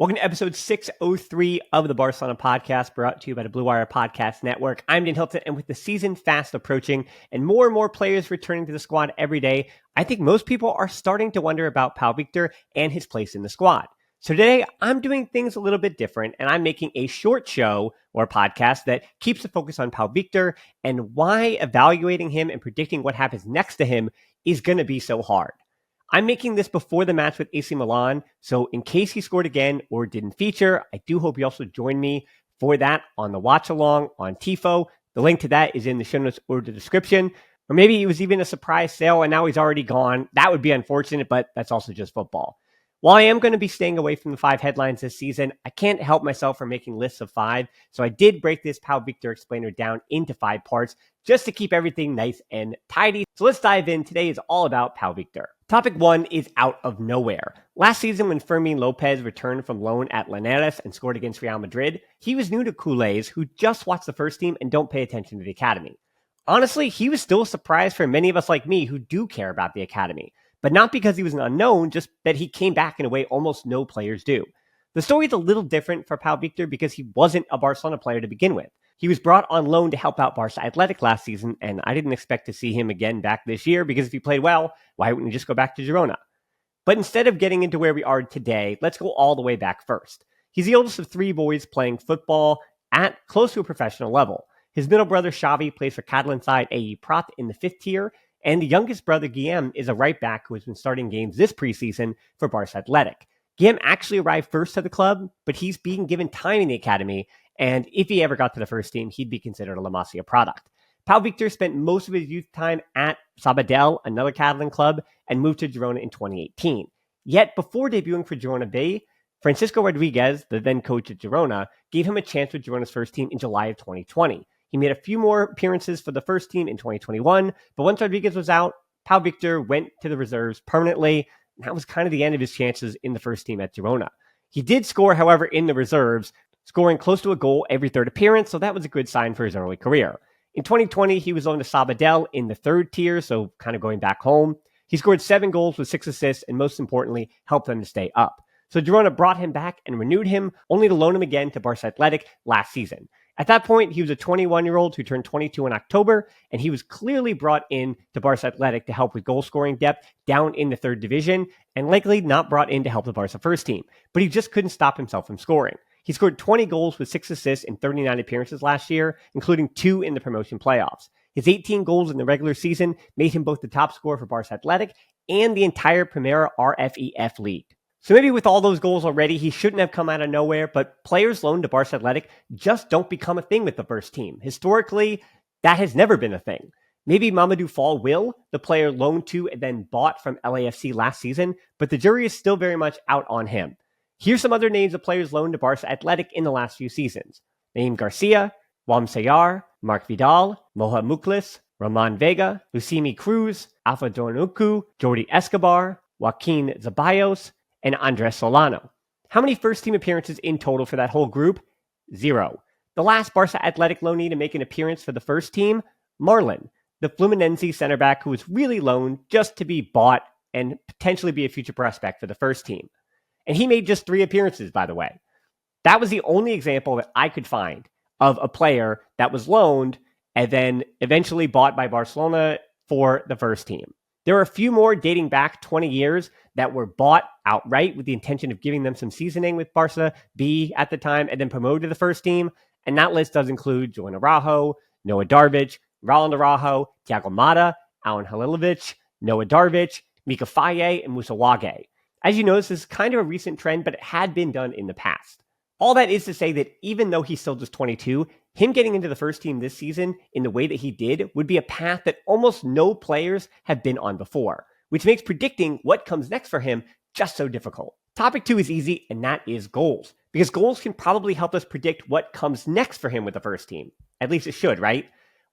Welcome to episode 603 of the Barcelona podcast, brought to you by the Blue Wire Podcast Network. I'm Dan Hilton, and with the season fast approaching and more players returning to the squad every day, I think most people are starting to wonder about Pau Victor and his place in the squad. So today, I'm doing things a little bit different, and I'm making a short show or podcast that keeps the focus on Pau Victor and why evaluating him and predicting what happens next to him is going to be so hard. I'm making this before the match with AC Milan, so in case he scored again or didn't feature, I do hope you also join me for that on the Watchalong on Tifo. The link to that is in the show notes or the description. Or maybe it was even a surprise sale and now he's already gone. That would be unfortunate, but that's also just football. While I am going to be staying away from the 5 headlines this season, I can't help myself from making lists of 5, so I did break this Pau Victor explainer down into 5 parts just to keep everything nice and tidy. So let's dive in. Today is all about Pau Victor. Topic 1 is out of nowhere. Last season, when Fermin Lopez returned from loan at Linares and scored against Real Madrid, he was new to culés who just watch the first team and don't pay attention to the academy. Honestly, he was still a surprise for many of us like me who do care about the academy. But not because he was an unknown, just that he came back in a way almost no players do. The story is a little different for Pau Victor because he wasn't a Barcelona player to begin with. He was brought on loan to help out Barca Athletic last season, and I didn't expect to see him again back this year because if he played well, why wouldn't he just go back to Girona? But instead of getting into where we are today, let's go all the way back first. He's the oldest of 3 boys playing football at close to a professional level. His middle brother Xavi plays for Catalan side AE Prat in the 5th tier, and the youngest brother, Guillem, is a right back who has been starting games this preseason for Barca Athletic. Guillem actually arrived first to the club, but he's being given time in the academy, and if he ever got to the first team, he'd be considered a La Masia product. Pau Victor spent most of his youth time at Sabadell, another Catalan club, and moved to Girona in 2018. Yet, before debuting for Girona B, Francisco Rodriguez, the then coach at Girona, gave him a chance with Girona's first team in July of 2020. He made a few more appearances for the first team in 2021, but once Rodriguez was out, Pau Victor went to the reserves permanently, and that was kind of the end of his chances in the first team at Girona. He did score, however, in the reserves, scoring close to a goal every 3rd appearance, so that was a good sign for his early career. In 2020, he was loaned to Sabadell in the 3rd tier, so kind of going back home. He scored 7 goals with 6 assists, and most importantly, helped them to stay up. So Girona brought him back and renewed him, only to loan him again to Barca Athletic last season. At that point, he was a 21-year-old who turned 22 in October, and he was clearly brought in to Barca Athletic to help with goal-scoring depth down in the 3rd division, and likely not brought in to help the Barca first team. But he just couldn't stop himself from scoring. He scored 20 goals with 6 assists in 39 appearances last year, including 2 in the promotion playoffs. His 18 goals in the regular season made him both the top scorer for Barca Athletic and the entire Primera RFEF league. So maybe with all those goals already, he shouldn't have come out of nowhere, but players loaned to Barca Athletic just don't become a thing with the first team. Historically, that has never been a thing. Maybe Mamadou Fall will, the player loaned to and then bought from LAFC last season, but the jury is still very much out on him. Here's some other names of players loaned to Barca Athletic in the last few seasons. Naeem Garcia, Wam Sayar, Mark Vidal, Moha Muklis, Roman Vega, Lucimi Cruz, Alpha Dornuku, Jordi Escobar, Joaquin Zabayos, and Andres Solano. How many first-team appearances in total for that whole group? 0. The last Barca Athletic loanee to make an appearance for the first team? Marlon, the Fluminense center back who was really loaned just to be bought and potentially be a future prospect for the first team. And he made just 3 appearances, by the way. That was the only example that I could find of a player that was loaned and then eventually bought by Barcelona for the first team. There are a few more dating back 20 years that were bought outright with the intention of giving them some seasoning with Barca B at the time and then promoted to the first team. And that list does include Joan Araujo, Noah Darvic, Roland Araujo, Thiago Mata, Alan Halilovic, Noah Darvic, Mika Faye, and Musa Wage. As you notice, this is kind of a recent trend, but it had been done in the past. All that is to say that even though he's still just 22, him getting into the first team this season in the way that he did would be a path that almost no players have been on before, which makes predicting what comes next for him just so difficult. Topic 2 is easy, and that is goals, because goals can probably help us predict what comes next for him with the first team. At least it should, right?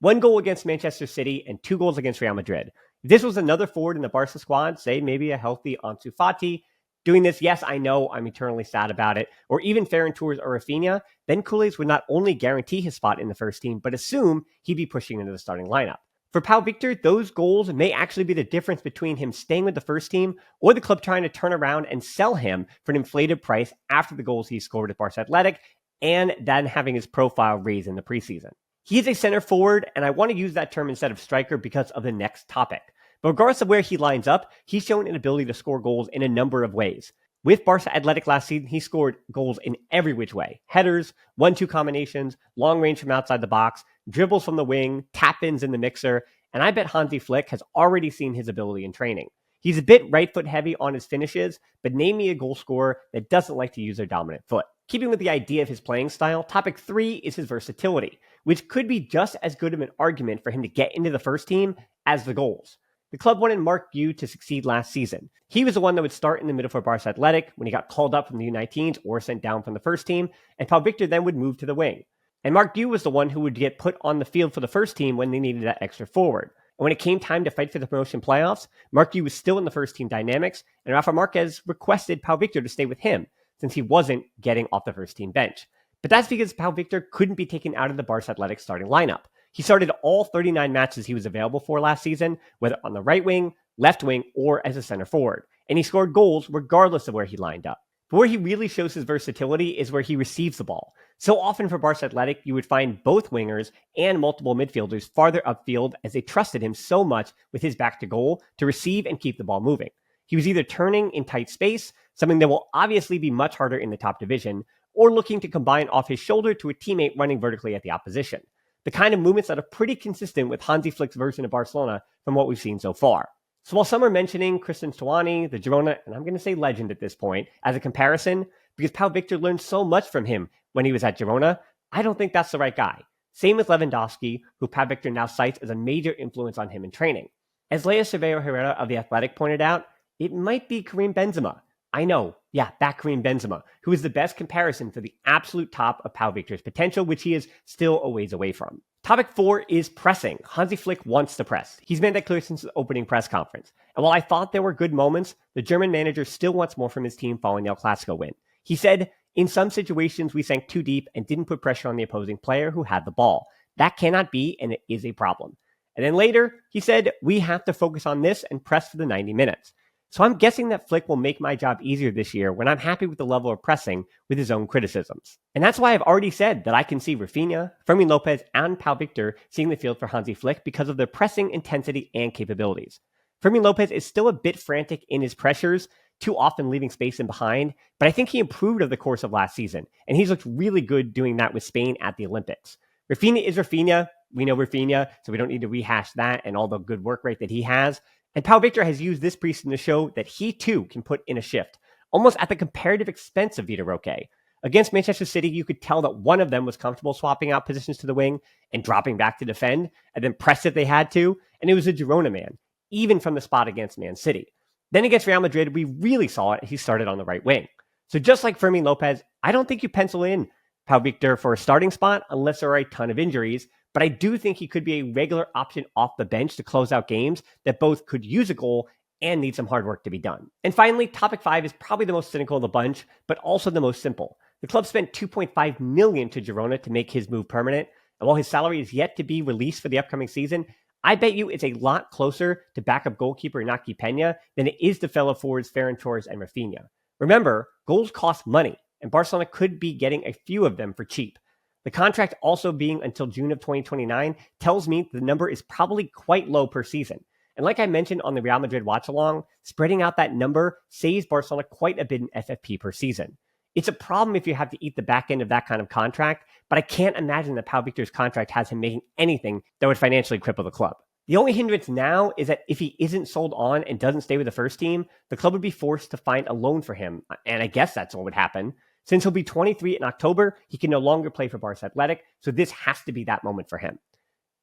1 goal against Manchester City and 2 goals against Real Madrid. If this was another forward in the Barca squad, say maybe a healthy Ansu Fati, doing this, yes, I know I'm eternally sad about it, or even Ferran Torres or Rafinha, then culés would not only guarantee his spot in the first team, but assume he'd be pushing into the starting lineup. For Pau Victor, those goals may actually be the difference between him staying with the first team or the club trying to turn around and sell him for an inflated price after the goals he scored at Barca Athletic and then having his profile raised in the preseason. He is a center forward, and I want to use that term instead of striker because of the next topic. But regardless of where he lines up, he's shown an ability to score goals in a number of ways. With Barca Athletic last season, he scored goals in every which way. Headers, 1-2 combinations, long range from outside the box, dribbles from the wing, tap-ins in the mixer, and I bet Hansi Flick has already seen his ability in training. He's a bit right foot heavy on his finishes, but name me a goal scorer that doesn't like to use their dominant foot. Keeping with the idea of his playing style, topic 3 is his versatility, which could be just as good of an argument for him to get into the first team as the goals. The club wanted Marc Guiu to succeed last season. He was the one that would start in the middle for Barca Athletic when he got called up from the U19s or sent down from the first team, and Pau Victor then would move to the wing. And Marc Guiu was the one who would get put on the field for the first team when they needed that extra forward. And when it came time to fight for the promotion playoffs, Marc Guiu was still in the first team dynamics, and Rafa Marquez requested Pau Victor to stay with him, since he wasn't getting off the first team bench. But that's because Pau Victor couldn't be taken out of the Barca Athletic starting lineup. He started all 39 matches he was available for last season, whether on the right wing, left wing, or as a center forward. And he scored goals regardless of where he lined up. But where he really shows his versatility is where he receives the ball. So often for Barca Athletic, you would find both wingers and multiple midfielders farther upfield as they trusted him so much with his back to goal to receive and keep the ball moving. He was either turning in tight space, something that will obviously be much harder in the top division, or looking to combine off his shoulder to a teammate running vertically at the opposition. The kind of movements that are pretty consistent with Hansi Flick's version of Barcelona from what we've seen so far. So while some are mentioning Christian Stuani, the Girona, and I'm going to say legend at this point, as a comparison, because Pau Victor learned so much from him when he was at Girona, I don't think that's the right guy. Same with Lewandowski, who Pau Victor now cites as a major influence on him in training. As Leia Cervero Herrera of The Athletic pointed out, it might be Karim Benzema. I know, that Karim Benzema, who is the best comparison for the absolute top of Pau Victor's potential, which he is still a ways away from. Topic 4 is pressing. Hansi Flick wants to press. He's made that clear since the opening press conference. And while I thought there were good moments, the German manager still wants more from his team following the El Clasico win. He said, "In some situations, we sank too deep and didn't put pressure on the opposing player who had the ball. That cannot be, and it is a problem." And then later, he said, "We have to focus on this and press for the 90 minutes." So I'm guessing that Flick will make my job easier this year when I'm happy with the level of pressing with his own criticisms. And that's why I've already said that I can see Rafinha, Fermin Lopez, and Pau Victor seeing the field for Hansi Flick because of their pressing intensity and capabilities. Fermin Lopez is still a bit frantic in his pressures, too often leaving space in behind, but I think he improved over the course of last season, and he's looked really good doing that with Spain at the Olympics. Rafinha is Rafinha. We know Rafinha, so we don't need to rehash that and all the good work rate that he has. And Pau Victor has used this preseason to show that he too can put in a shift, almost at the comparative expense of Vitor Roque. Against Manchester City, you could tell that one of them was comfortable swapping out positions to the wing and dropping back to defend, and then press if they had to, and it was a Girona man, even from the spot against Man City. Then against Real Madrid, we really saw it. He started on the right wing. So just like Fermin Lopez, I don't think you pencil in Pau Victor for a starting spot unless there are a ton of injuries, but I do think he could be a regular option off the bench to close out games that both could use a goal and need some hard work to be done. And finally, topic 5 is probably the most cynical of the bunch, but also the most simple. The club spent $2.5 million to Girona to make his move permanent, and while his salary is yet to be released for the upcoming season, I bet you it's a lot closer to backup goalkeeper Inaki Peña than it is to fellow forwards Ferran Torres and Rafinha. Remember, goals cost money, and Barcelona could be getting a few of them for cheap. The contract also being until June of 2029 tells me the number is probably quite low per season. And like I mentioned on the Real Madrid Watchalong, spreading out that number saves Barcelona quite a bit in FFP per season. It's a problem if you have to eat the back end of that kind of contract, but I can't imagine that Pau Victor's contract has him making anything that would financially cripple the club. The only hindrance now is that if he isn't sold on and doesn't stay with the first team, the club would be forced to find a loan for him. And I guess that's what would happen. Since he'll be 23 in October, he can no longer play for Barca Athletic, so this has to be that moment for him.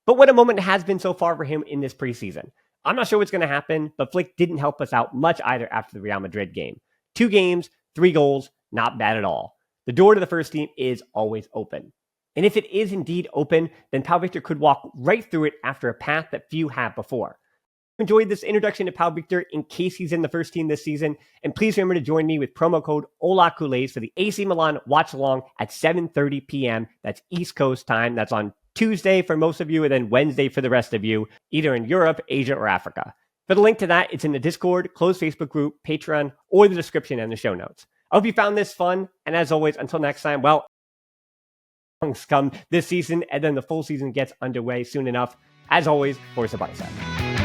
But what a moment it has been so far for him in this preseason. I'm not sure what's going to happen, but Flick didn't help us out much either after the Real Madrid game. 2 games, 3 goals, not bad at all. The door to the first team is always open. And if it is indeed open, then Pau Victor could walk right through it after a path that few have before. Enjoyed this introduction to Pau Victor in case he's in the first team this season, and please remember to join me with promo code holaculers for the AC Milan Watchalong at 7:30 p.m. That's East Coast time. That's on Tuesday for most of you, and then Wednesday for the rest of you, either in Europe, Asia, or Africa. For the link to that, it's in the Discord, closed Facebook group, Patreon, or the description and the show notes. I hope you found this fun, and as always, until next time, well, come this season, and then the full season gets underway soon enough. As always, Forza Bicep.